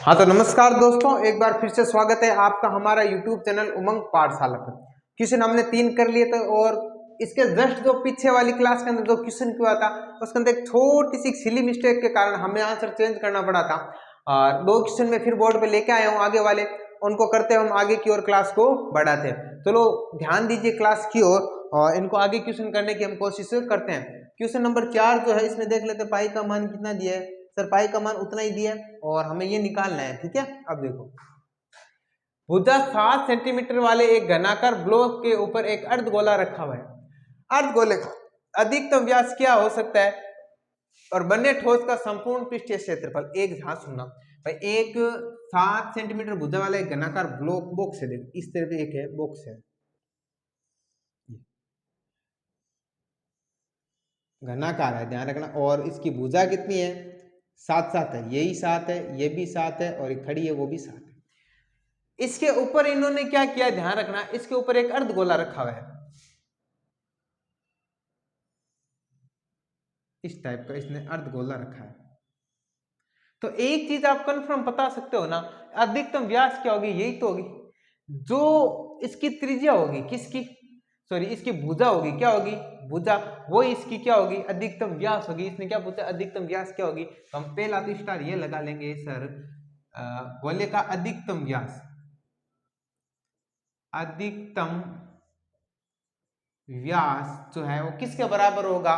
हाँ तो नमस्कार दोस्तों, एक बार फिर से स्वागत है आपका हमारा YouTube चैनल उमंग पाठशाला पर। क्वेश्चन हमने 3 कर लिए थे और इसके जस्ट जो पीछे वाली क्लास के अंदर जो क्वेश्चन किया था उसके अंदर एक छोटी सी सिली मिस्टेक के कारण हमें आंसर चेंज करना पड़ा था। और 2 क्वेश्चन में फिर बोर्ड पे लेके आया हूँ आगे वाले, उनको करते हम आगे की ओर क्लास को बढ़ाते हैं। चलो ध्यान दीजिए क्लास की ओर और इनको आगे क्वेश्चन करने की हम कोशिश करते हैं। क्वेश्चन नंबर 4 जो है इसमें देख लेते हैं पाई का मान कितना दिया है। सर पाई का मान उतना ही दिया है और हमें ये निकालना है, ठीक है। अब देखो, भुजा 7 सेंटीमीटर वाले एक घनाकार ब्लॉक के ऊपर एक अर्धगोला रखा हुआ है। अर्धगोले का अधिकतम व्यास क्या हो सकता है और बने ठोस का संपूर्ण पृष्ठीय क्षेत्रफल। एक ध्यान सुनना भाई, एक 7 सेंटीमीटर भुजा वाला एक घनाकार ब्लॉक बॉक्स है, देखो इस तरह एक है बॉक्स है, घनाकार है ध्यान रखना, और इसकी भुजा कितनी है 7 है, यही 7 है, ये भी 7 है और एक खड़ी है वो भी 7 है। इसके ऊपर इन्होंने क्या किया ध्यान रखना, इसके ऊपर एक अर्धगोला रखा हुआ है, इस टाइप का इसने अर्धगोला रखा है। तो एक चीज आप कंफर्म बता सकते हो ना, अधिकतम व्यास क्या होगी, यही तो होगी जो इसकी त्रिज्या होगी, किसकी सॉरी इसकी भुजा होगी, क्या होगी भुजा, वो इसकी क्या होगी अधिकतम व्यास होगी। इसने क्या पूछा अधिकतम व्यास क्या होगी, तो हम पहला तो स्टार ये लगा लेंगे सर, गोले का अधिकतम व्यास, अधिकतम व्यास जो है वो किसके बराबर होगा,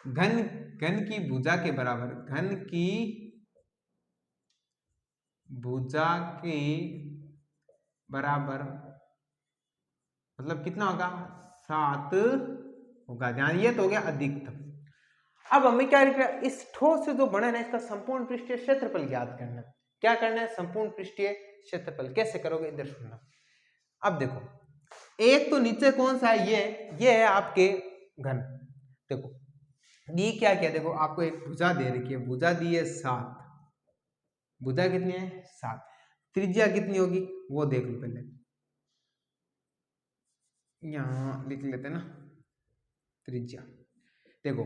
घन घन की भुजा के बराबर, घन की भुजा के बराबर, मतलब कितना होगा 7 होगा। ध्यान, ये तो हो गया अधिकतम। अब हमें क्या लिखना है, इस ठोस से जो बना है इसका संपूर्ण पृष्ठीय क्षेत्रफल ज्ञात करना है। क्या करना है, संपूर्ण पृष्ठीय क्षेत्रफल। कैसे करोगे इधर सुनना। अब देखो, एक तो नीचे कौन सा है, ये है आपके घन। देखो दी क्या क्या, देखो आपको एक भुजा दे रखी है, भुजा दी है 7, भुजा कितनी है 7, त्रिज्या कितनी होगी वो देख लो पहले, यहां लिख लेते हैं ना त्रिज्या। देखो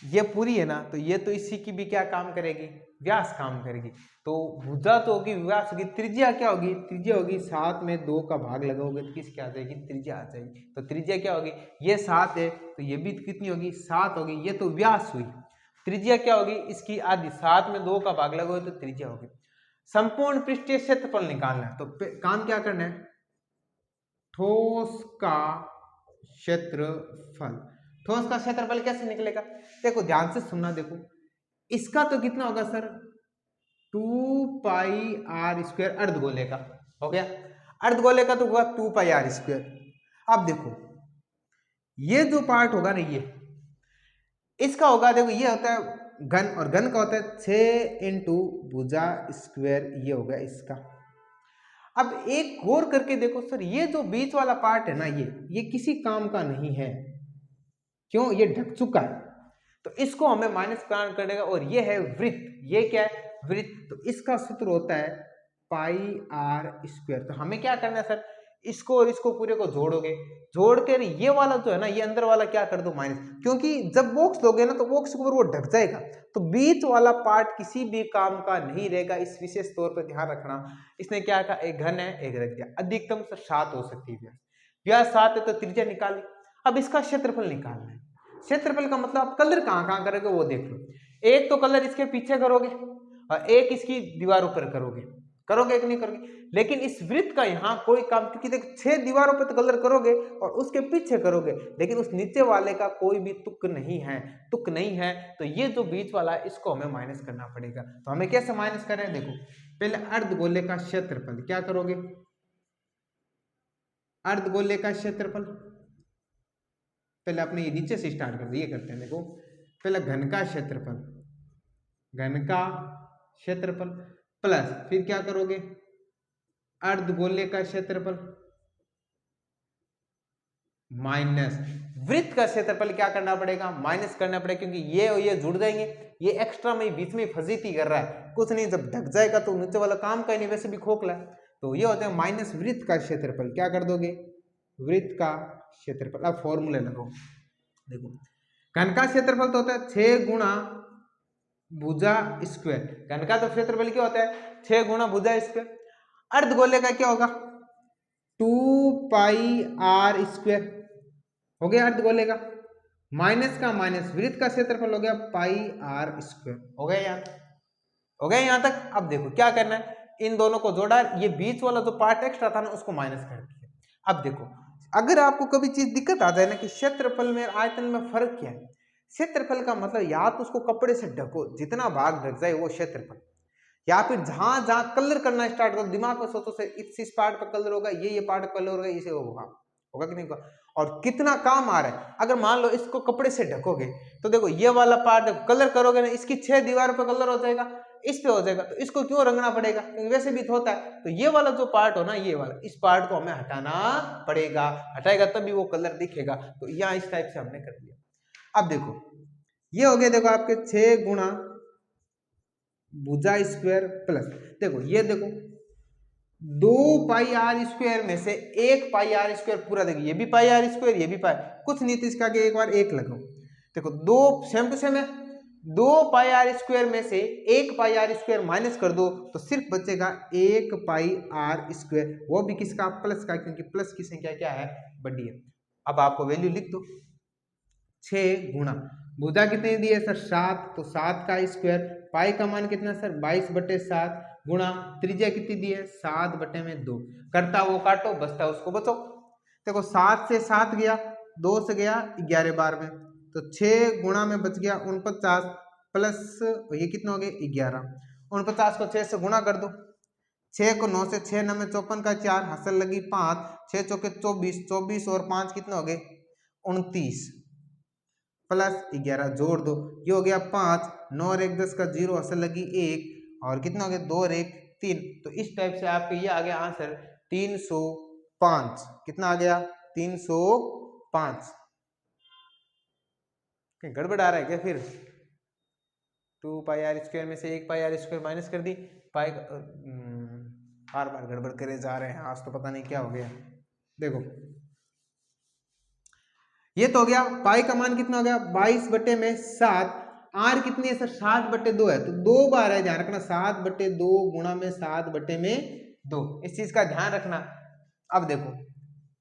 ये पूरी है ना, तो ये तो इसी की भी क्या काम करेगी, व्यास काम करेगी। तो भुजा तो होगी, व्यास होगी, त्रिज्या क्या होगी, त्रिज्या होगी 7 में 2 का भाग लगाओगे तो किसकी आ जाएगी, त्रिज्या आ जाएगी। तो त्रिज्या क्या होगी, ये 7 है तो ये भी कितनी होगी 7 होगी, ये तो व्यास हुई। त्रिज्या क्या होगी इसकी आधी, 7 में 2 का भाग लगाओगे तो त्रिज्या होगी। संपूर्ण पृष्ठीय क्षेत्रफल निकालना है, तो काम क्या करना है, ठोस का क्षेत्रफल। ठोस का क्षेत्रफल कैसे निकलेगा, देखो ध्यान से सुनना, देखो इसका तो कितना होगा सर 2πr², अर्धगोले का हो गया, अर्धगोले का तो होगा 2πr²। अब देखो ये जो पार्ट होगा ना, ये इसका होगा, देखो ये होता है घन और घन का होता है 6 इंटू भुजा स्क्वायर, ये होगा इसका। अब एक गौर करके देखो सर, ये जो बीच वाला पार्ट है ना, ये किसी काम का नहीं है, क्यों, ये ढक चुका है, तो इसको हमें माइनस करेगा। और ये है वृत्त, ये क्या है वृत्त, तो इसका सूत्र होता है πr²। तो हमें क्या करना है सर, इसको और इसको पूरे को जोड़ोगे, जोड़ कर ये वाला जो है ना, ये अंदर वाला क्या कर दो माइनस, क्योंकि जब बॉक्स लोगे ना तो बॉक्स के ऊपर वो ढक जाएगा, तो बीच वाला पार्ट किसी भी काम का नहीं रहेगा, इस विशेष तौर पर ध्यान रखना। इसने क्या कहा, एक घन है एक रख दिया, अधिकतम सर 7 हो सकती है, व्यास 7 है तो त्रिज्या निकाली। अब इसका क्षेत्रफल निकालना है, क्षेत्रफल का मतलब आप कलर कहां कहां करोगे वो देख लो। एक तो कलर इसके पीछे करोगे और एक इसकी दीवारों पर करोगे, करोगे कि नहीं करोगे, लेकिन इस वृत्त का यहाँ कोई काम, क्योंकि देखो 6 दीवारों पर तो कलर करोगे और उसके पीछे करोगे, लेकिन उस नीचे वाले का कोई भी तुक नहीं है, तुक नहीं है, तो ये जो बीच वाला है इसको हमें माइनस करना पड़ेगा। तो हमें कैसे माइनस कर रहे हैं, देखो पहले अर्धगोले का क्षेत्रफल क्या करोगे, अर्धगोले का क्षेत्रफल पहले अपने ये नीचे से स्टार्ट करते, ये करते हैं, देखो पहले घन का क्षेत्रफल, घन का क्षेत्रफल प्लस फिर क्या करोगे अर्धगोले का क्षेत्रफल माइनस वृत्त का क्षेत्रफल, क्या करना पड़ेगा माइनस करना पड़ेगा, क्योंकि ये और ये जुड़ जाएंगे, ये एक्स्ट्रा में बीच में फजीती कर रहा है, कुछ नहीं, जब ढक जाएगा तो नीचे वाला काम का ही नहीं, वैसे भी खोखला है, तो ये होता है माइनस वृत्त का क्षेत्रफल। क्या कर दोगे वृत्त का क्षेत्रफल, अब फॉर्मूले लगाओ, देखो घन का क्षेत्रफल तो होता है 6 गुणा भुजा स्क्वायर। घन का तो क्षेत्रफल क्या होता है 6 गुणा भुजा स्क्वायर। अर्धगोले का क्या होगा 2 पाई आर स्क्वायर हो गया अर्धगोले का, माइनस का माइनस, वृत्त का क्षेत्रफल हो गया पाई आर स्क्वायर। हो गया यहाँ तक, हो गया यहाँ तक। अब देखो क्या करना है, इन दोनों को जोड़ा, ये बीच वाला जो पार्ट एक्स्ट्रा था ना उसको माइनस कर दिया। अब देखो अगर आपको कभी चीज दिक्कत आ जाए ना कि क्षेत्रफल में आयतन में फर्क क्या है, क्षेत्रफल का मतलब या तो उसको कपड़े से ढको, जितना भाग ढक जाए वो क्षेत्रफल, या फिर जहां जहां कलर करना स्टार्ट करो, दिमाग में सोचो से इस पार्ट पर कलर होगा, ये पार्ट पर कलर होगा, इसे होगा, होगा कि नहीं होगा। और कितना काम आ रहा है, अगर मान लो इसको कपड़े से ढकोगे तो देखो ये वाला पार्ट कलर करोगे ना, इसकी 6 दीवारों पर कलर हो जाएगा, इस पे हो जाएगा, तो इसको क्यों रंगना पड़ेगा, क्योंकि वैसे भी तो होता है। तो ये वाला जो पार्ट हो ना, ये वाला, इस पार्ट को हमें हटाना पड़ेगा, हटाएगा तभी वो कलर दिखेगा। तो यहाँ इस टाइप से हमने कर दिया। अब देखो ये हो गया, देखो आपके 6 गुणा भुजा स्क्वायर प्लस, देखो ये देखो 2 पाई आर स्क्वायर में से 1 पाई आर स्क्वायर पूरा, देखो ये भी पाई आर स्क्वायर, ये भी पाई, कुछ नहीं तो इसका आगे एक बार 1 लगाओ। देखो 2 सेम टू सेम है, 2 पाई आर स्क्वायर में से 1 पाई आर स्क्वायर माइनस कर दो तो सिर्फ बचेगा 1 पाई आर स्क्वायर, वो भी किसका प्लस का, क्योंकि प्लस की संख्या क्या है बड़ी है। अब आपको वैल्यू लिख दो, 6 गुणा भुजा कितनी दी है सर 7, तो 7 का स्क्वायर, पाई का मान कितना सर 22/7, गुणा त्रिज्या कितनी दी है 7/2, करता वो काटो, बचता उसको बचो। देखो 7 से 7 गया, 2 से गया 11 बार में, तो 6 गुणा में बच गया 49 प्लस ये कितना हो गया 11, 49 को 6 से गुणा कर दो, 6 को 9 से 6 9 में 54 का 4, हसल लगी 5, 6 चौके 24, 24 और 5 कितना हो गए 29, प्लस 11 जोड़ दो, ये हो गया 5, 9 और 1 10 का 0, असल लगी 1, और कितना हो गया 2 और 1 3। तो इस टाइप से आपके ये आ गया आंसर 305। कितना आ गया 305। गड़बड़ आ रहा है क्या फिर, 2 पाई आर स्क्वायर में से 1 पाई आर स्क्वायर माइनस कर दी, पाई बार बार गड़बड़ करे जा रहे हैं, आज तो पता नहीं क्या हो गया। देखो ये तो हो गया, पाई का मान कितना हो गया 22/7, आर कितनी है सर 7/2 है, तो 2 बार है, ध्यान रखना 7/2 गुणा में 7/2, इस चीज का ध्यान रखना। अब देखो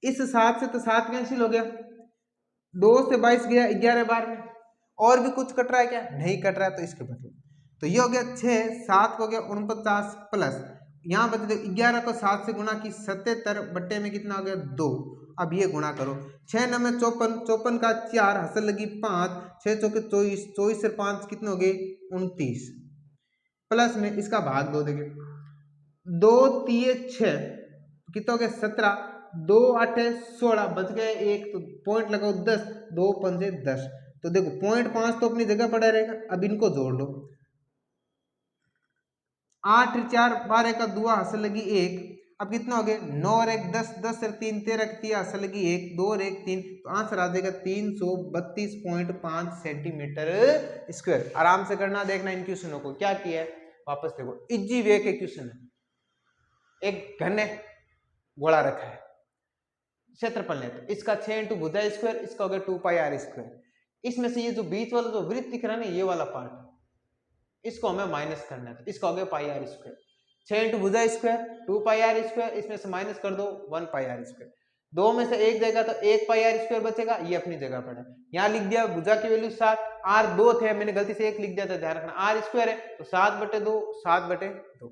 इस 7 से तो 7 कैंसिल हो गया, 2 से 22 गया 11 बार में, और भी कुछ कट रहा है क्या, नहीं कट रहा है, तो इसके बदले तो ये हो गया 6, 7 को हो गया 49 प्लस, यहाँ बचे 11 को 7 से गुणा की 77 बट्टे में कितना हो गया 2, अब ये गुणा करो, 6 9 में 54, 54 का 4, हसल लगी 5, 6 चौके 24, 24 से 5 कितने हो गए 29, प्लस में इसका भाग 2 देंगे, 2 3 6 कितना हो गया 17, 2 8 16, बच गए 1, तो पॉइंट लगाओ 10, 2 5 10, तो देखो पॉइंट 5 तो अपनी जगह पड़ा रहेगा। अब इनको जोड़ लो, 8 4 12 का 2, हसल लगी 1, अब कितना हो गया 9 और 1 10, 10 और 3 13 का 3, हसल लगी 1, 2 और 1 3, तो आंसर आ जाएगा 332.5 सेंटीमीटर स्क्वायर। आराम से करना, देखना इन क्वेश्चनों को क्या किया है, वापस देखो इजी वे के क्वेश्चन है। एक घन गोला रखा है, क्षेत्रफल है, तो इसका 6 इंटू भुजा स्क्वायर, इसका हो गया 2 पाई आर स्क्वायर, इसमें से ये जो बीच वाला जो वृत्त दिख रहा है ना, ये वाला पार्ट, इसको हमें माइनस करना है, तो इसका हो गया पाई आर स्क्वायर, 6 इंटू भुजा स्क्वायर 2 पाई आर स्क्वायर, इसमें से माइनस कर दो 1 पाई आर स्क्वायर, 2 में से 1 जाएगा तो 1 पाई आर स्क्वायर बचेगा, ये अपनी जगह पर है। यहाँ लिख दिया भुजा की वैल्यू 7, आर 2 थे, मैंने गलती से 1 लिख दिया था, ध्यान रखना, आर स्क्वायर है तो 7/2, 7/2,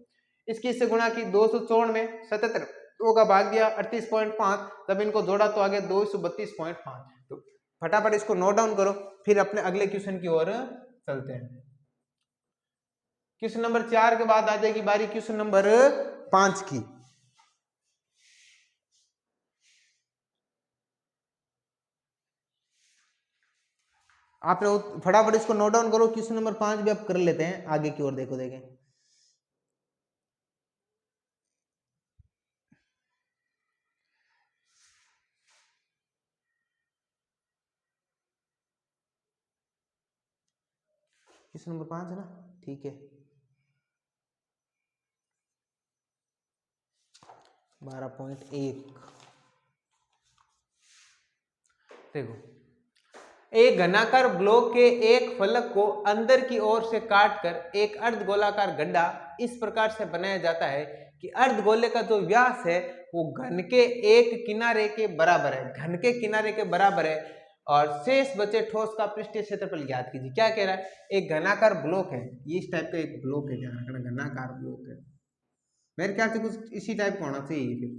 इसकी इससे गुणा की 264 में 77, 2 का भाग दिया 38.5, तब इनको जोड़ा तो आ गया 232.5। तो फटाफट इसको नोट डाउन करो, फिर अपने अगले क्वेश्चन की ओर चलते हैं। क्वेश्चन नंबर 4 के बाद आ जाएगी बारी क्वेश्चन नंबर 5 की। आप लोग फटाफट इसको नोट डाउन करो, क्वेश्चन नंबर 5 भी आप कर लेते हैं, आगे की ओर देखो, देखें क्वेश्चन नंबर 5 है ना, ठीक है, 12.1 देखो, एक घनाकार ब्लॉक के एक फलक को अंदर की ओर से काटकर एक अर्धगोलाकार गड्ढा इस प्रकार से बनाया जाता है कि अर्धगोले का जो व्यास है वो घन के एक किनारे के बराबर है, घन के किनारे के बराबर है, और शेष बचे ठोस का पृष्ठीय क्षेत्रफल ज्ञात कीजिए। क्या कह रहा है, एक घनाकार ब्लॉक है, ये इस टाइप का एक ब्लॉक है, ध्यान रखना घनाकार ब्लॉक है, मेरे ख्याल से कुछ इसी टाइप का होना चाहिए। फिर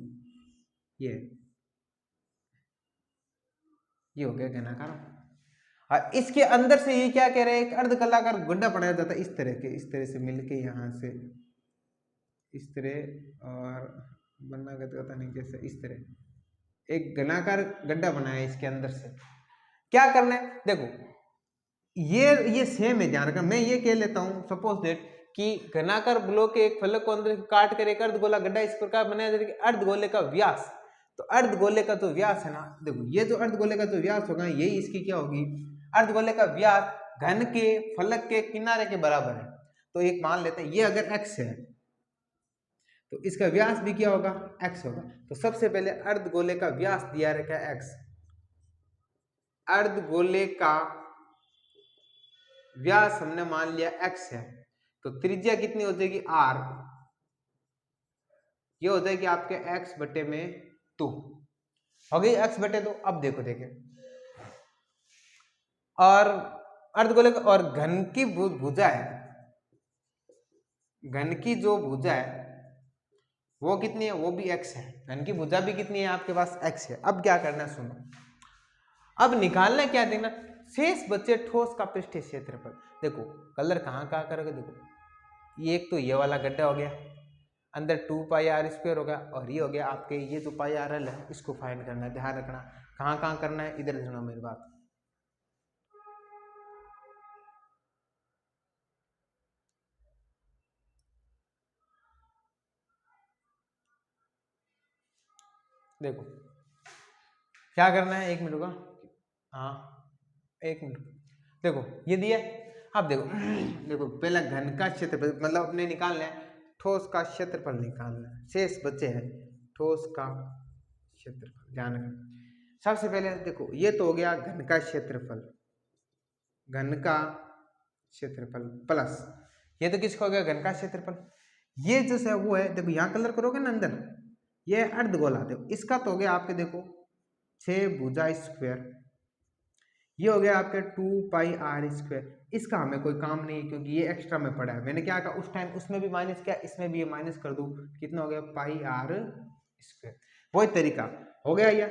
ये हो गया घनाकार। और इसके अंदर से ये क्या कह रहे हैं, एक अर्धगोलाकार गड्ढा बनाया जाता है इस तरह से मिलके यहाँ से इस तरह, और बनना पता नहीं कैसे, इस तरह एक घनाकार गड्ढा बनाया इसके अंदर से। क्या करना है, देखो ये सेम है, ध्यान रखना। मैं ये कह लेता हूं सपोज दैट कि घनाकार ब्लॉक के एक फलक को अंदर काट कर एक अर्धगोला गड्ढा इस प्रकार बनाया जाता है कि अर्धगोले का व्यास, तो अर्धगोले का जो व्यास है ना, देखो ये जो अर्धगोले का जो व्यास होगा यही इसकी क्या होगी, अर्धगोले का व्यास घन के फलक के किनारे के बराबर है। तो एक मान लेते हैं ये अगर x है तो इसका व्यास भी क्या होगा, x होगा। तो सबसे पहले अर्धगोले का व्यास दिया रखा है x, अर्धगोले का व्यास हमने मान लिया x है, तो त्रिज्या कितनी हो जाएगी r, ये हो जाएगी आपके x बटे में 2 हो गई, x बटे 2। अब देखो देखें, और अर्धगोले का और घन की भुजा है, घन की जो भुजा है वो कितनी है, वो भी x है, घन की भुजा भी कितनी है आपके पास, x है। अब क्या करना है सुनो, अब निकालना क्या देना, शेष बचे ठोस का पृष्ठीय क्षेत्रफल। देखो कलर कहाँ करोगे, देखो ये एक तो ये वाला गड्ढा हो गया, अंदर 2 पाई आर स्क्वायर होगा, और ये हो गया आपके ये जो पाई आर एल है इसको फाइंड करना है। ध्यान रखना कहाँ करना है, इधर सुनो मेरी बात। देखो क्या करना है, 1 मिनट का, हाँ 1 मिनट, देखो ये दिया। अब देखो देखो पहला घन का क्षेत्रफल मतलब अपने निकालना है, ठोस का क्षेत्रफल निकालना है, शेष बचे है ठोस का क्षेत्रफल। ध्यान रखना सबसे पहले देखो ये तो हो गया घन का क्षेत्रफल, घन का क्षेत्रफल प्लस ये तो किसका हो गया, घन का क्षेत्रफल। ये जो है वो है, देखो यहाँ कलर करोगे ना अंदर, ये अर्धगोला, देखो इसका तो हो गया आपके देखो 6 भुजा स्क्वायर, ये हो गया आपके 2 पाई आर स्क्वायर। इसका हमें कोई काम नहीं है क्योंकि ये एक्स्ट्रा में पड़ा है। मैंने क्या कहा उस टाइम, उसमें भी माइनस किया, इसमें भी ये माइनस कर दूं, कितना हो गया पाई आर स्क्वायर। वही तरीका हो गया ये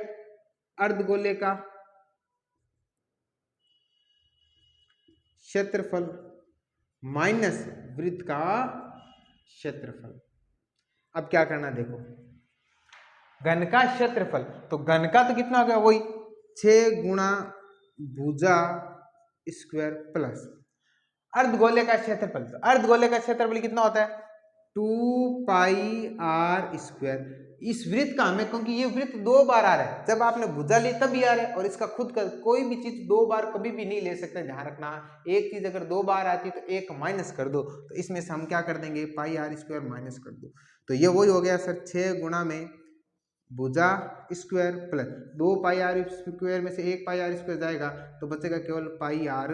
अर्धगोले का क्षेत्रफल माइनस वृत्त का क्षेत्रफल। अब क्या करना देखो, घन का क्षेत्रफल, तो घन का तो कितना हो गया, वही 6 गुणा भुजा स्क्वायर प्लस अर्धगोले का क्षेत्रफल। तो अर्धगोले का क्षेत्रफल कितना होता है 2 पाई आर स्क्वायर। इस वृत्त का हमें, क्योंकि ये वृत्त 2 बार आ रहा है, जब आपने भुजा ली तभी आ रहा है, और इसका खुद का कोई भी चीज 2 बार कभी भी नहीं ले सकते। ध्यान रखना एक चीज अगर 2 बार आती है तो एक माइनस कर दो, तो इसमें से हम क्या कर देंगे पाई आर स्क्वायर माइनस कर दो। तो ये वही हो गया सर 6 गुणा में भुजा square plus 2 pi R square में से 1 पाई आर स्क्वायर जाएगा तो बचेगा केवल पाई आर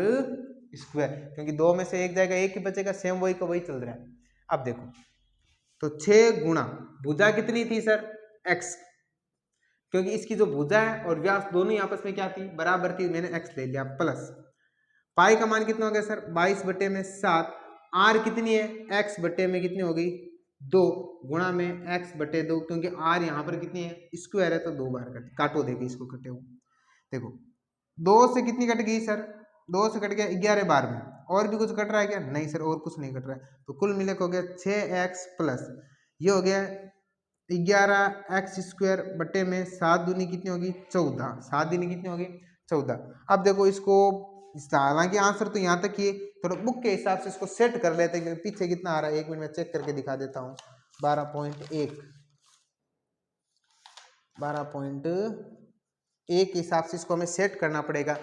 स्क्वायर, क्योंकि 2 में से 1 जाएगा 1 ही बचेगा, सेम वही का वही चल रहा है। अब देखो तो 6 गुणा भुजा कितनी थी सर x, क्योंकि इसकी जो भुजा है और व्यास दोनों ही आपस में क्या थी बराबर थी, मैंने x ले लिया, प्लस पाई का मान कितना हो गया सर 22 बटे में 7, r कितनी है x बटे में कितनी हो गई 2 गुणा में x बटे 2, क्योंकि r यहाँ पर कितनी है स्क्वायर है तो 2 बार काटो, देखिए इसको कटे हुए, देखो 2 से कितनी कट गई सर 2 से कट गया 11 बार में, और भी कुछ कट रहा है क्या, नहीं सर और कुछ नहीं कट रहा है। तो कुल मिले हो गया 6x प्लस ये हो गया 11x स्क्वायर बटे में 7 दूनी कितनी होगी 14, 7 दूनी कितनी होगी 14। अब देखो इसको, हालांकि आंसर तो यहाँ तक ही, थोड़ा बुक के हिसाब से इसको सेट कर लेते हैं पीछे कितना आ रहा है, 1 मिनट में चेक करके दिखा देता हूँ। 12.1 के हिसाब से इसको हमें सेट करना पड़ेगा।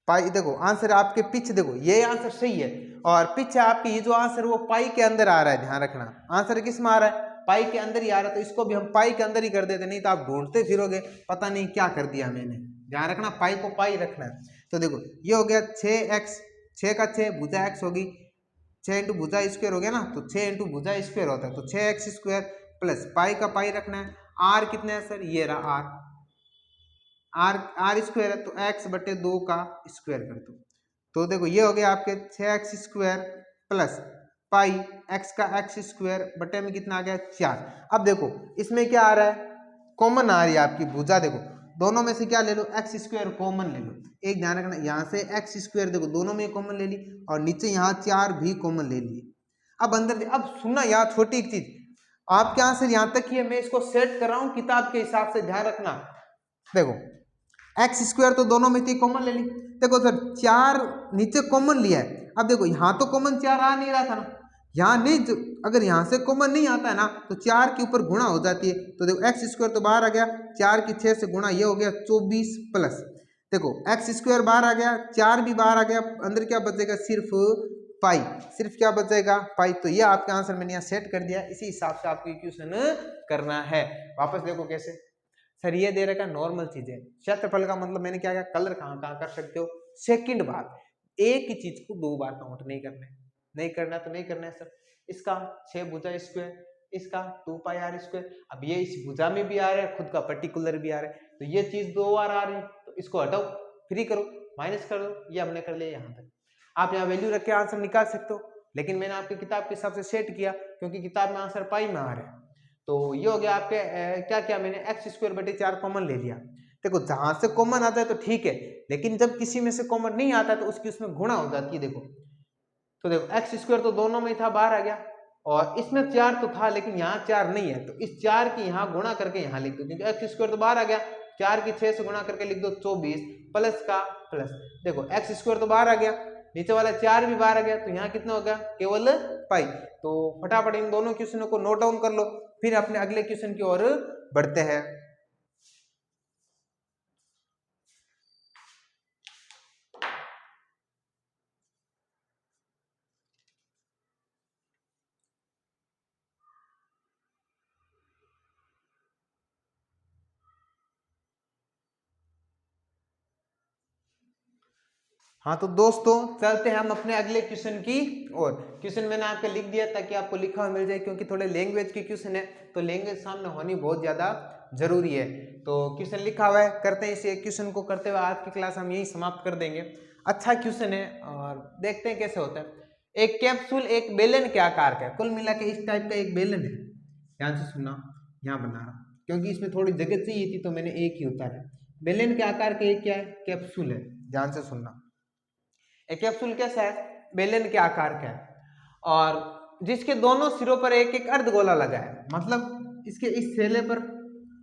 पाई देखो आंसर आपके पीछे, देखो ये आंसर सही है, और पीछे आपकी ये जो आंसर वो पाई के अंदर आ रहा है। ध्यान रखना आंसर किस में आ रहा है पाई के अंदर ही आ रहा है, तो इसको भी हम पाई के अंदर ही कर देते, नहीं तो आप ढूंढते फिरोगे पता नहीं क्या कर दिया मैंने। ध्यान रखना पाई को पाई रखना है। तो देखो ये हो गया 6x, 6 का 6 भुजा x होगी, 6 इंटू भुजा स्क्वायर हो गया ना, तो 6 इंटू भुजा स्क्वायर होता है, तो 6x स्क्वायर प्लस पाई का पाई रखना है। r कितना है सर, ये रहा r स्क्वायर है, तो x बटे 2 का स्क्वायर कर दो। तो देखो ये हो गया आपके 6x square plus pi x का x स्क्वायर बटे में कितना आ गया 4। अब देखो इसमें क्या आ रहा है, कॉमन आ रही है आपकी भुजा, देखो दोनों में से क्या ले लो, एक्स स्क्वायर कॉमन ले लो। एक ध्यान रखना, यहाँ से एक्स स्क्वायर देखो दोनों में कॉमन ले ली, और नीचे यहाँ 4 भी कॉमन ले लिए। अब अंदर अब सुनना यहाँ छोटी एक चीज, आपके आंसर यहाँ तक ही है, मैं इसको सेट कर रहा हूँ किताब के हिसाब से, ध्यान रखना। देखो एक्स स्क्वायर तो दोनों में थी, कॉमन ले ली। देखो सर 4 नीचे कॉमन लिया है, अब देखो यहाँ तो कॉमन 4 आ नहीं रहा था ना, यहाँ नहीं, अगर यहाँ से कॉमन नहीं आता है ना तो 4 के ऊपर गुणा हो जाती है। तो देखो एक्स स्क्वायर तो बाहर आ गया, 4 की 6 से गुणा, ये हो गया 24 प्लस, देखो एक्स स्क्वायर बाहर आ गया, 4 भी बाहर आ गया, अंदर क्या बचेगा, सिर्फ पाई, सिर्फ क्या बचेगा पाई। तो ये आपका आंसर मैंने यहाँ सेट कर दिया, इसी हिसाब से आपको इक्वेशन करना है। वापस देखो कैसे, सर ये दे रखा नॉर्मल चीजें, क्षेत्रफल का मतलब मैंने क्या किया, कलर कहाँ कहाँ कर सकते हो। सेकंड बात, एक ही चीज को 2 बार काउंट नहीं करना है, नहीं करना तो नहीं करना है सर। इसका 6 भुजा स्क्वायर, इसका 2 पाई आर स्क्वायर, अब ये इस भुजा में भी आ रहा है, खुद का पर्टिकुलर भी आ रहा है, तो ये चीज 2 बार आ रही है, तो इसको हटाओ, फ्री करो, माइनस कर दो, ये हमने कर लिया यहाँ तक। आप यहाँ वैल्यू रख के आंसर निकाल सकते हो, लेकिन मैंने आपकी किताब के हिसाब से सेट किया, क्योंकि किताब में आंसर पाई में आ रहा है। तो ये हो गया आपके क्या क्या, मैंने एक्स स्क्वायर बटे 4 कॉमन ले लिया। देखो जहां से कॉमन आता है तो ठीक है, लेकिन जब किसी में से कॉमन नहीं आता तो उसकी उसमें गुणा हो जाती है। देखो तो देखो एक्स स्क्वायर तो दोनों में ही था, बाहर आ गया, और इसमें 4 तो था लेकिन यहाँ 4 नहीं है, तो इस 4 की यहाँ गुणा करके यहाँ लिख दो, क्योंकि एक्स स्क्वायर तो बाहर आ गया, 4 की 6 से गुणा करके लिख दो 24 प्लस का प्लस। देखो एक्स स्क्वायर तो बाहर आ गया, नीचे वाला 4 भी बाहर आ गया, तो यहाँ कितना हो गया, केवल पाई। तो फटाफट इन दोनों क्वेश्चनों को नोट डाउन कर लो, फिर अपने अगले क्वेश्चन की ओर बढ़ते हैं। हाँ तो दोस्तों चलते हैं हम अपने अगले क्वेश्चन की और। क्वेश्चन मैंने आपको लिख दिया ताकि आपको लिखा हुआ मिल जाए, क्योंकि थोड़े लैंग्वेज के क्वेश्चन है तो लैंग्वेज सामने होनी बहुत ज्यादा जरूरी है। तो क्वेश्चन लिखा हुआ है, करते हैं इसे क्वेश्चन को करते हुए आज की क्लास हम यही समाप्त कर देंगे। अच्छा क्वेश्चन है और देखते हैं कैसे होता है। एक कैप्सूल एक बेलन के आकार का है, कुल मिला के इस टाइप का एक बेलन है, ध्यान से सुनना, यहाँ बना रहा क्योंकि इसमें थोड़ी जगह चाहिए थी तो मैंने एक ही उतारा। बेलन के आकार का एक क्या है, कैप्सूल है, ध्यान से सुनना। एक कैप्सूल कैसा है, बेलन के आकार का है, और जिसके दोनों सिरों पर एक एक अर्धगोला लगा है, मतलब इसके इस थैले पर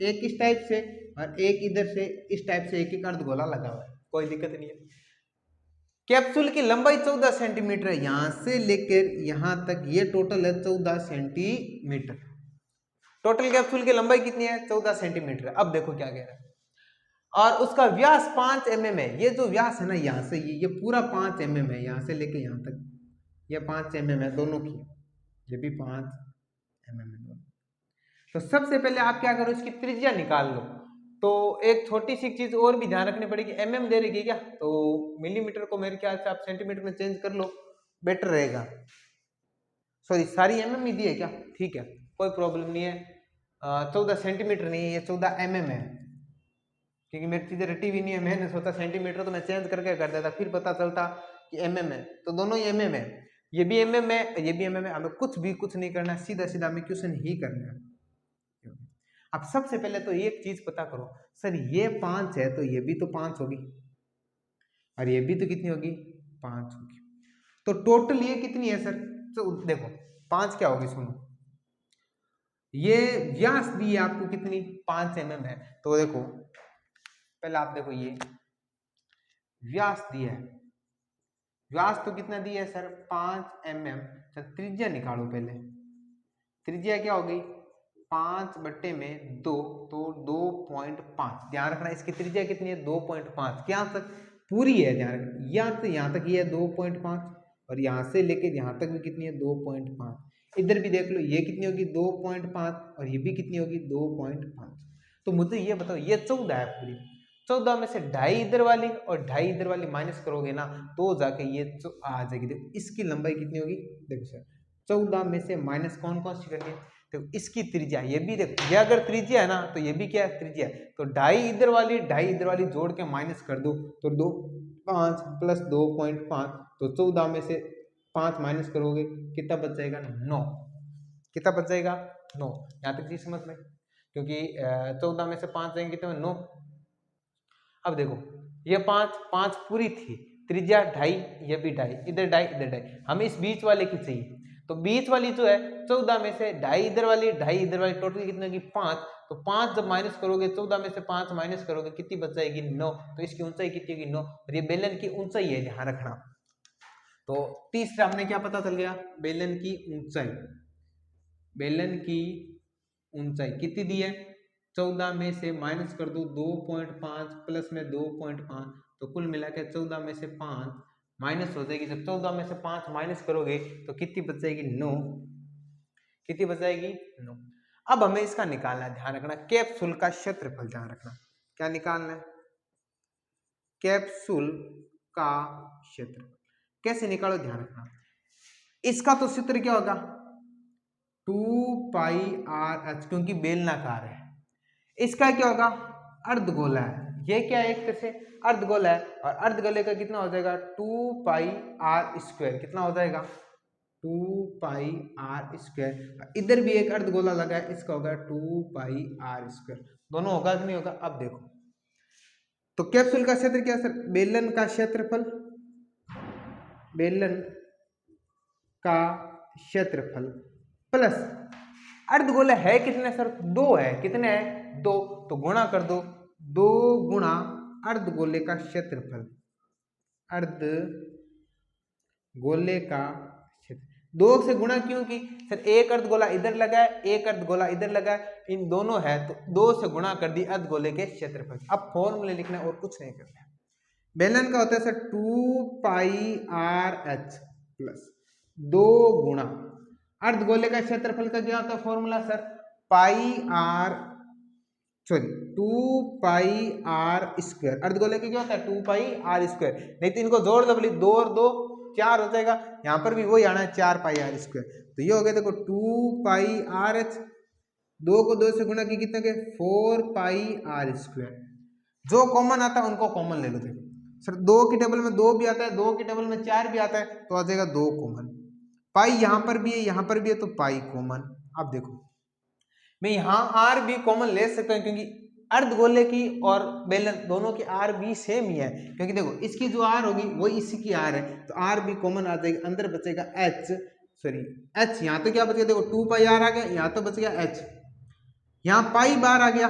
एक इस टाइप से और एक इधर से इस टाइप से एक एक अर्धगोला लगा हुआ है, कोई दिक्कत नहीं है। कैप्सूल की लंबाई 14 सेंटीमीटर है, यहां से लेकर यहां तक ये टोटल है 14 सेंटीमीटर। टोटल कैप्सूल की लंबाई कितनी है, 14 सेंटीमीटर। अब देखो क्या कह रहा है, और उसका व्यास 5 mm है। ये जो व्यास है ना यहाँ से ये पूरा 5 mm है, यहाँ से लेके यहाँ तक ये 5 mm है दोनों की, ये भी 5 mm है दोनों। तो सबसे पहले आप क्या करो, इसकी त्रिज्या निकाल लो। तो एक छोटी सी चीज और भी ध्यान रखनी पड़ेगी, mm दे रही क्या, तो मिलीमीटर को मेरे ख्याल से आप सेंटीमीटर में चेंज कर लो, बेटर रहेगा। सॉरी सारी mm ही दी है क्या, ठीक है कोई प्रॉब्लम नहीं है। 14 सेंटीमीटर नहीं है, ये 14 mm है, क्योंकि मेरी चीजें रटी हुई नहीं है, मैंने सोचा सेंटीमीटर तो मैं चेंज करके कर देता, फिर पता चलता कि mm है, तो दोनों ही mm है, ये भी mm है ये भी mm है। हमें कुछ नहीं करना, सीधा सीधा हमें क्वेश्चन ही करना है। अब सबसे पहले तो एक चीज पता करो, सर ये 5 है तो ये भी तो 5 होगी, और ये भी तो कितनी होगी, 5 होगी। तो टोटल ये कितनी है सर, तो देखो 5 क्या होगी, सुनो ये व्यास दी है आपको कितनी, 5 mm है। तो देखो पहले आप देखो ये व्यास दिया है, व्यास तो कितना दिया है सर 5 mm। त्रिज्या निकालो पहले, त्रिज्या क्या हो गई 5 बट्टे में 2, तो 2.5। ध्यान रखना इसकी त्रिज्या कितनी है 2.5, क्या तक पूरी है, ध्यान रखना यहाँ तक ये है 2.5, और यहाँ से लेके यहाँ तक भी कितनी है 2.5। इधर भी देख लो ये कितनी होगी 2.5, और ये भी कितनी होगी 2.5। तो मुझे ये बताओ ये 14 है पूरी, 14 में से ढाई इधर वाली और ढाई इधर वाली माइनस करोगे ना तो जाके ये आ जाएगी। देखो इसकी लंबाई कितनी होगी, देखो सर 14 में से माइनस कौन कौन सी करनी है, तो इसकी त्रिज्या, ये भी देखो ये अगर त्रिज्या है ना तो ये भी क्या है त्रिज्या है, तो ढाई इधर वाली जोड़ के माइनस कर दो तो 2 5 प्लस 2.5, तो 14 में से 5 माइनस करोगे कितना बच जाएगा 9, कितना बच जाएगा 9। यहाँ तक चीज समझ में, क्योंकि 14 में से 5 जाएंगे कितने 9। अब देखो ये 5 पूरी थी, त्रिज्या ढाई, ये भी ढाई, इधर ढाई इधर ढाई, हमें इस बीच वाले की चाहिए, तो बीच वाली जो है 14 में से ढाई इधर वाली टोटल कितने की 5, तो 5 जब माइनस करोगे 14 में से 5 माइनस करोगे कितनी बच जाएगी 9, तो इसकी ऊंचाई कितनी होगी 9, और ये बेलन की ऊंचाई है ध्यान रखना। तो तीसरा हमने क्या पता चल गया, बेलन की ऊंचाई, बेलन की ऊंचाई कितनी दी है 14 में से माइनस कर दो 2.5 प्लस में 2.5, तो कुल मिला के 14 में से 5 माइनस हो जाएगी, जब 14 में से 5 माइनस करोगे तो कितनी बच जाएगी 9, कितनी बच जाएगी 9। अब हमें इसका निकालना है, ध्यान रखना कैप्सूल का क्षेत्रफल, ध्यान रखना क्या निकालना है, कैप्सूल का क्षेत्रफल कैसे निकालो ध्यान रखना, इसका तो सूत्र क्या होगा 2πr h, क्योंकि बेलनाकार है, इसका क्या होगा अर्धगोला है, ये क्या है एक तरह से अर्धगोला है, और अर्धगोले का कितना हो जाएगा 2πr², कितना हो जाएगा 2πr², इधर भी एक अर्धगोला लगा है, इसका होगा 2πr², दोनों होगा कि नहीं होगा। अब देखो तो कैप्सूल का क्षेत्र क्या सर, बेलन का क्षेत्रफल, बेलन का क्षेत्रफल प्लस अर्धगोला है कितने सर 2 है, कितने है 2, तो गुणा कर दो 2 गुणा अर्धगोले का क्षेत्रफल, अर्धगोले का क्षेत्र 2 से गुणा क्यों की सर, एक अर्धगोला इधर लगा है एक अर्धगोला इधर लगा है, इन दोनों है तो 2 से गुणा कर दी अर्धगोले के क्षेत्रफल। अब फॉर्मूले लिखना है और कुछ नहीं करना है, बेलन का होता है सर 2πr(h) प्लस 2 गुणा अर्धगोले का क्षेत्रफल का क्या होता है फॉर्मूला सर 2πr², अर्धगोले का क्या होता है 2πr², नहीं तो इनको जोड़ दो, 2 और 2 4 हो जाएगा, यहाँ पर भी वही आना है 4πr², तो ये हो गया देखो 2πr(h), 2 को 2 से गुणा की कितना के 4πr², जो कॉमन आता है उनको कॉमन ले लो। देखो सर 2 की टेबल में 2 भी आता है, 2 की टेबल में 4 भी आता है, तो आ जाएगा 2 कॉमन, पाई यहाँ पर भी है यहाँ पर भी है तो पाई कॉमन। अब देखो मैं यहाँ आर भी कॉमन ले सकता हूँ, क्योंकि अर्धगोले की और बेलन दोनों की आर भी सेम ही है, क्योंकि देखो इसकी जो आर होगी वही इसी की आर है, तो आर भी कॉमन आ जाएगी, अंदर बचेगा एच, एच, यहाँ तो क्या बच गया देखो 2πr आ गया, यहाँ तो बच गया एच, यहाँ पाई बार आ गया,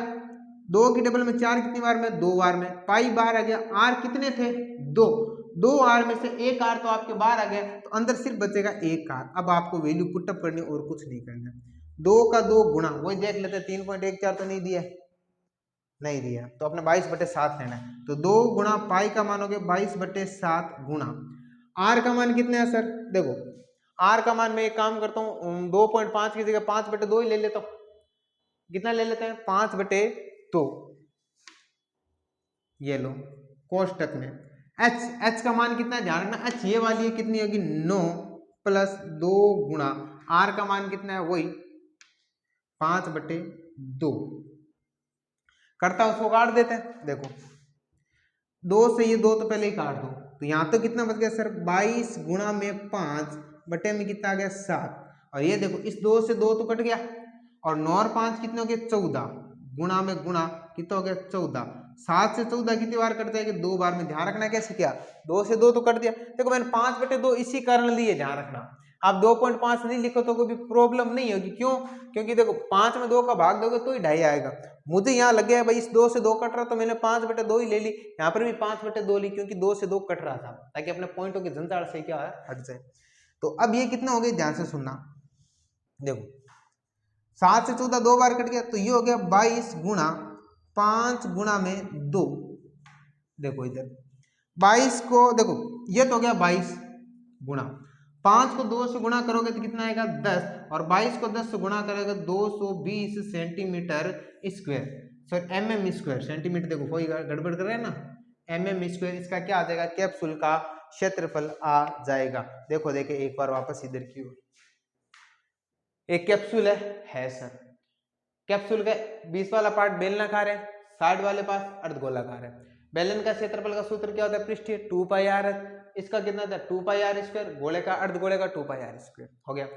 2 की टेबल में 4 कितनी बार में 2 बार में, पाई बार आ गया, आर कितने थे 2 आर में से एक आर तो आपके बाहर आ गया, तो अंदर सिर्फ बचेगा एक आर। अब आपको वैल्यू पुटअप करनी और कुछ नहीं करना, 2 का 2 गुणा, वही देख लेते 3.14 तो नहीं दिया, नहीं दिया तो अपने 22/7 लेना है, तो 2 गुणा पाई का मान हो गया 22/7 गुणा आर का मान कितने है सर, देखो आर का मान मैं एक काम करता हूँ 2.5 की जगह 5/2 ही ले लेता हूँ, कितना ले लेते हैं 5/2, ये लो कोष्टक में एच का मान कितना है ध्यान रखना, एच ये वाली है कितनी होगी 9 प्लस 2 गुणा आर का मान कितना है वही 5/2, करता उसको काट देते हैं, देखो 2 से ये 2 तो पहले ही काट दो, तो यहाँ तो कितना बच गया सर 22 गुणा में 5 बटे में कितना आ गया 7, और ये देखो इस 2 से 2 तो कट गया, और 9 और 5 कितने हो गए 14, गुणा में गुणा कितना हो गया 14, 7 से 14 कितनी बार कट जाएगी 2 बार में, ध्यान रखना कैसे किया 2 से 2 तो कट दिया, देखो मैंने 5/2 इसी कारण लिए, ध्यान रखना आप 2.5 नहीं लिखो तो कोई प्रॉब्लम नहीं होगी, क्यों क्योंकि देखो 5 में 2 का भाग दोगे तो ही 2.5 आएगा, मुझे यहाँ लग गया भाई इस 2 से 2 कट रहा तो मैंने 5/2 ही ले ली, यहाँ पर भी 5/2 ली क्योंकि 2 से 2 कट रहा था, ताकि अपने पॉइंटों की झंझाड़ से क्या है हट जाए। तो अब ये कितना हो गया ध्यान से सुनना, देखो 7 से 14 2 बार कट गया, तो ये हो गया 22 गुणा 5 गुणा में 2, देखो इधर 22 को देखो ये तो हो गया 22 गुणा 5 को 2 से गुणा करोगे तो कितना आएगा 10, और 22 को 10 से गुणा करोगे 220 centimetre square, sorry M square, centimetre देखो कोई गड़बड़ कर रहे हैं ना, एम स्क्वायर इसका क्या आ जाएगा, कैप्सूल का क्षेत्रफल आ जाएगा। देखो देखे एक बार वापस इधर की ओर, एक कैप्सूल है सर, कैप्सूल का 20 वाला पार्ट बेलनाकार है, साइड वाले पास अर्धगोलाकार है। बेलन का क्षेत्रफल का सूत्र क्या होता है, पृष्ठीय 2 पाई आर है, इसका कितना था 2 पाई आर स्क्वायर, गोले का अर्धगोले का 2 पाई आर स्क्वायर हो गया।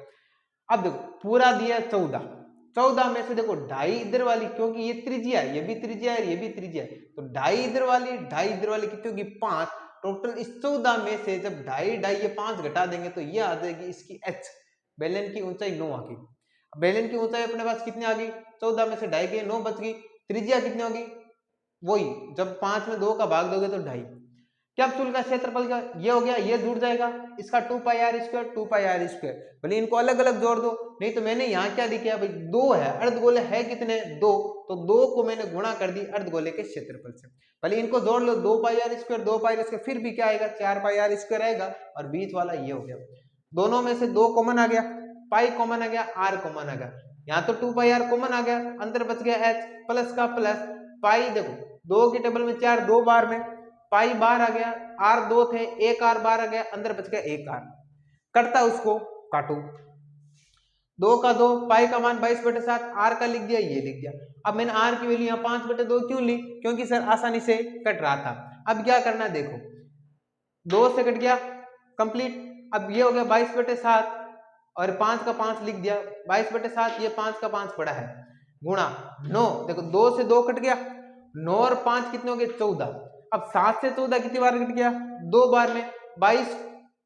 अब देखो पूरा दिया 14, 14 में से देखो ढाई इधर वाली, क्योंकि ये त्रिज्या है, ये भी त्रिज्या है, ये भी त्रिज्या है, तो ढाई इधर वाली कितनी होगी 5। टोटल इस 14 में से जब ढाई ढाई ये 5 घटा देंगे तो ये आ जाएगी इसकी h, बेलन की ऊंचाई 9 आ गई। बेलन की ऊंचाई अपने पास कितनी आ गई, 14 में से ढाई गए 9 बच गई। त्रिज्या कितनी होगी, वही जब 5 में 2 का भाग दोगे तो ढाई। कैप्सूल का क्षेत्रफल का ये हो गया, ये जुड़ जाएगा इसका 2 pi R square, 2 pi R square, भले इनको अलग अलग जोड़ दो, नहीं तो मैंने यहाँ क्या दिखाया भाई 2 है, अर्धगोले है कितने 2, तो 2 को मैंने गुणा कर दी अर्धगोले के क्षेत्रफल से, भले इनको जोड़ लो 2 pi R square 2 pi R square, फिर भी क्या आएगा 4 पाई आर स्क्वायर आएगा, और बीच वाला ये हो गया। दोनों में से 2 कॉमन आ गया, पाई कॉमन आ गया, आर कॉमन आ गया, यहाँ तो 2 पाई आर कॉमन आ गया, अंदर बच गया एच, प्लस का प्लस, पाई देखो 2 के टेबल में 4 2 बार में, पाई बार आ गया, आर 2 थे, एक आर बार आ गया, अंदर बच गया एक आर, कटता उसको काटो, 2 का 2, पाई का मान 22/7, आर का लिख दिया, ये लिख दिया। अब मैंने आर की वैल्यू यहाँ 5/2 क्यों ली, क्योंकि सर आसानी से कट रहा था। अब क्या करना देखो, 2 से कट गया कंप्लीट, अब ये हो गया 22/7 और 5 का 5 लिख दिया, 22/7, ये 5 का 5 पड़ा है, गुणा 9, देखो 2 से 2 कट गया, 9 और 5 कितने हो गए 14। अब 7 से 14 कितनी बार कट गया 2 बार में, 22,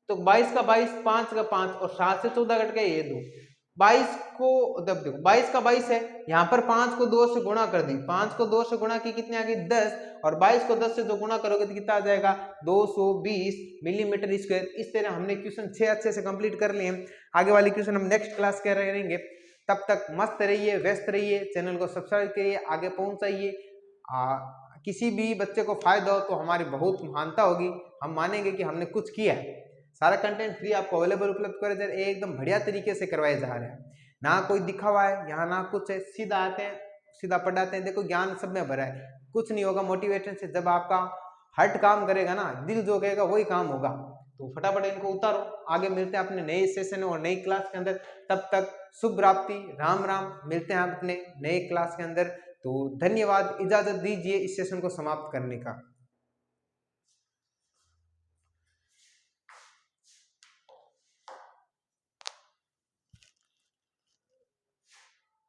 तो 22 का 22, 5 का 5, और 7 से 14 कट गया ये 2, 22 को तब देखो 22 का 22 है, यहाँ पर 5 को 2 से गुणा कर दी, 5 को 2 से गुणा की कितनी आ गई 10, और 22 को 10 से जो गुणा करोगे तो कितना आ जाएगा 220 मिलीमीटर स्क्वायर। इस तरह हमने क्वेश्चन 6 अच्छे से कंप्लीट कर लिए। आगे वाली क्वेश्चन हम नेक्स्ट क्लास कर रहेंगे, तब तक मस्त रहिए, व्यस्त रहिए, चैनल को सब्सक्राइब करिए, आगे पहुंचाइए। किसी भी बच्चे को फायदा हो तो हमारी बहुत महानता होगी, हम मानेंगे कि हमने कुछ किया है। सारा कंटेंट फ्री आपको अवेलेबल उपलब्ध करे जा रहे हैं, एकदम बढ़िया तरीके से करवाए जा रहे हैं, ना कोई दिखावा है यहाँ, ना कुछ है, सीधा आते हैं सीधा पढ़ाते हैं। देखो ज्ञान सब में भरा है, कुछ नहीं होगा मोटिवेशन से, जब आपका हर्ट काम करेगा ना, दिल जो कहेगा वही काम होगा। तो फटाफट इनको उतारो, आगे मिलते हैं अपने नए सेशन और नई क्लास के अंदर। तब तक शुभ प्राप्ति, राम राम, मिलते हैं अपने नए क्लास के अंदर। तो धन्यवाद, इजाजत दीजिए इस सेशन को समाप्त करने का।